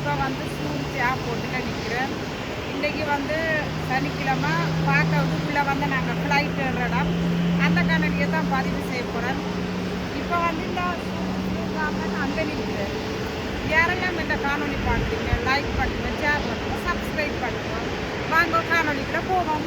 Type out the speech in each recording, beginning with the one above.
இப்போ வந்து சூழ்ச்சியா போட்டுக்க நிற்கிறேன். இன்றைக்கி வந்து சனிக்கிழமை பார்க்க இதுக்குள்ளே வந்து நாங்கள் ஃப்ளைட் ஏறுறோம். அந்த காணொலியை தான் பதிவு செய்ய போகிறேன். இப்போ வந்து இந்த அங்கே நிற்கிறேன். யாரெல்லாம் இந்த காணொலி பார்க்குறீங்க, லைக் பண்ணுங்க, ஷேர் பண்ணுங்க, சப்ஸ்கிரைப் பண்ணுங்க. வாங்க காணொலிக்குள்ள போவோம்.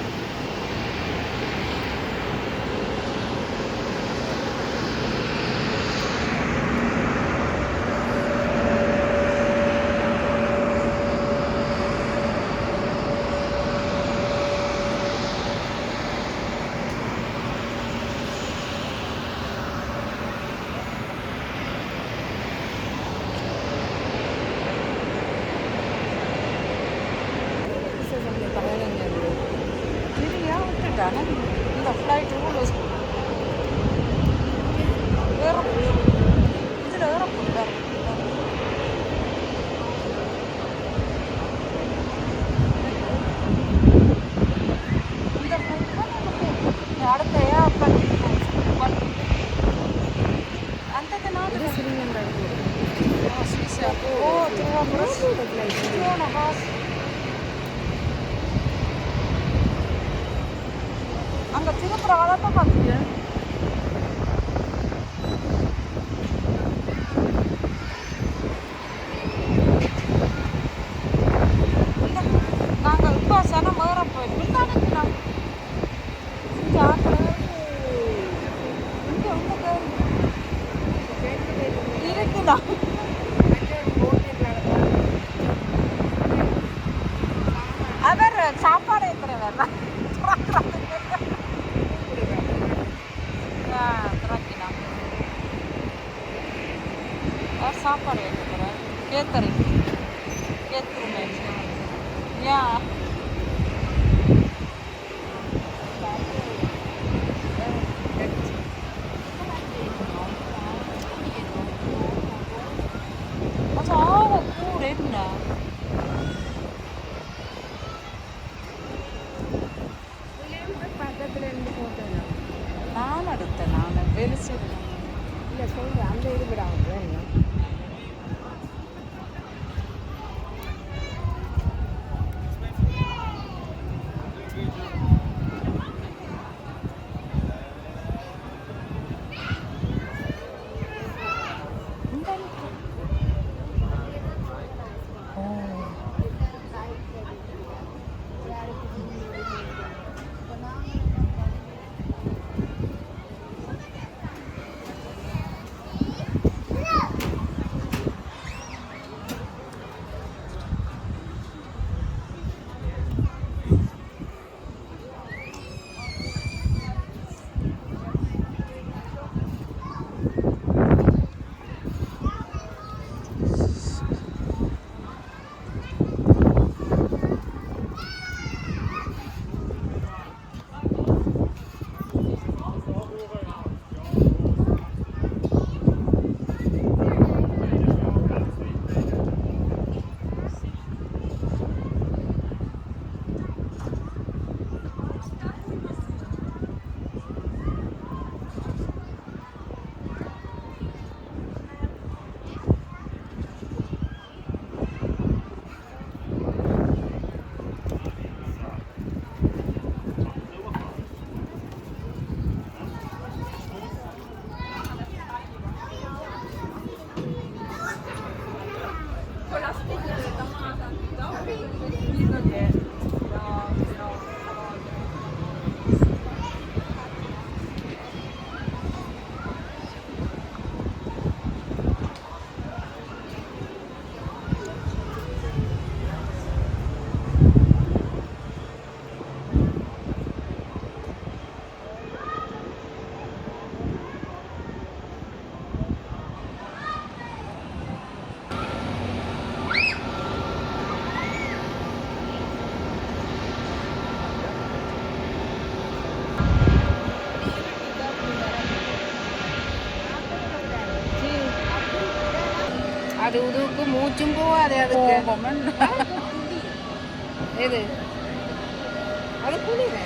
இந்த ஃப்ளைட் இதில் ஏறப்போகுது. இந்த அடுத்த அந்த நாடு அங்கே திருப்புறவாக தான் பார்த்துங்க. நாங்கள் இப்போ சனம் ஏற போயிருக்கோம் தானே. இங்கே ஆக்கள் இங்கே இருக்குதா? அவர் சாப்பாடு ஏற்றுறவர் சாப்பாடு ஏற்றுக்கிறேன். ஏற்றுருமே ஏன் நான் எடுத்தேன். நான் வெளிச்சு இல்லை சொல்கிறேன். அந்த இது விடாது. அது உதுவுக்கு மூச்சும் போகாது. அதுக்கு எது அது குளிர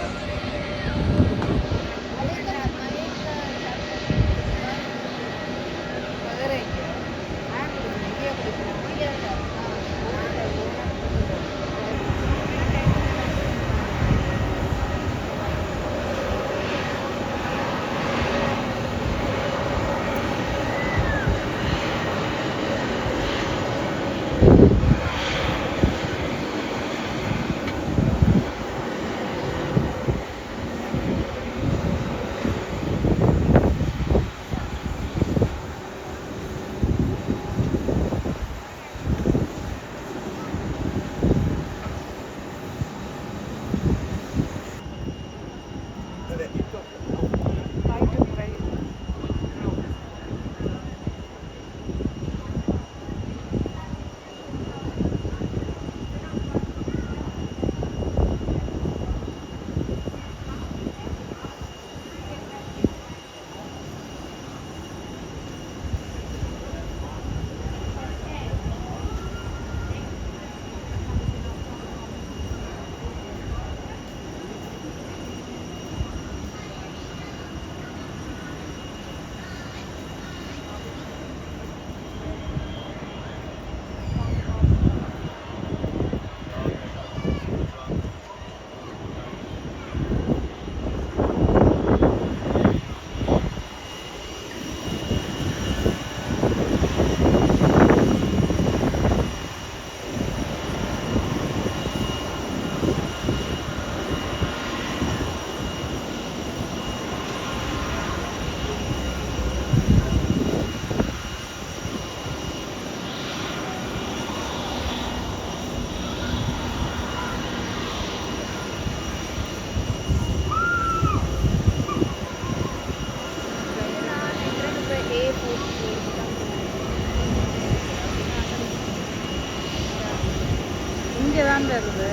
இங்கே தான் வருது.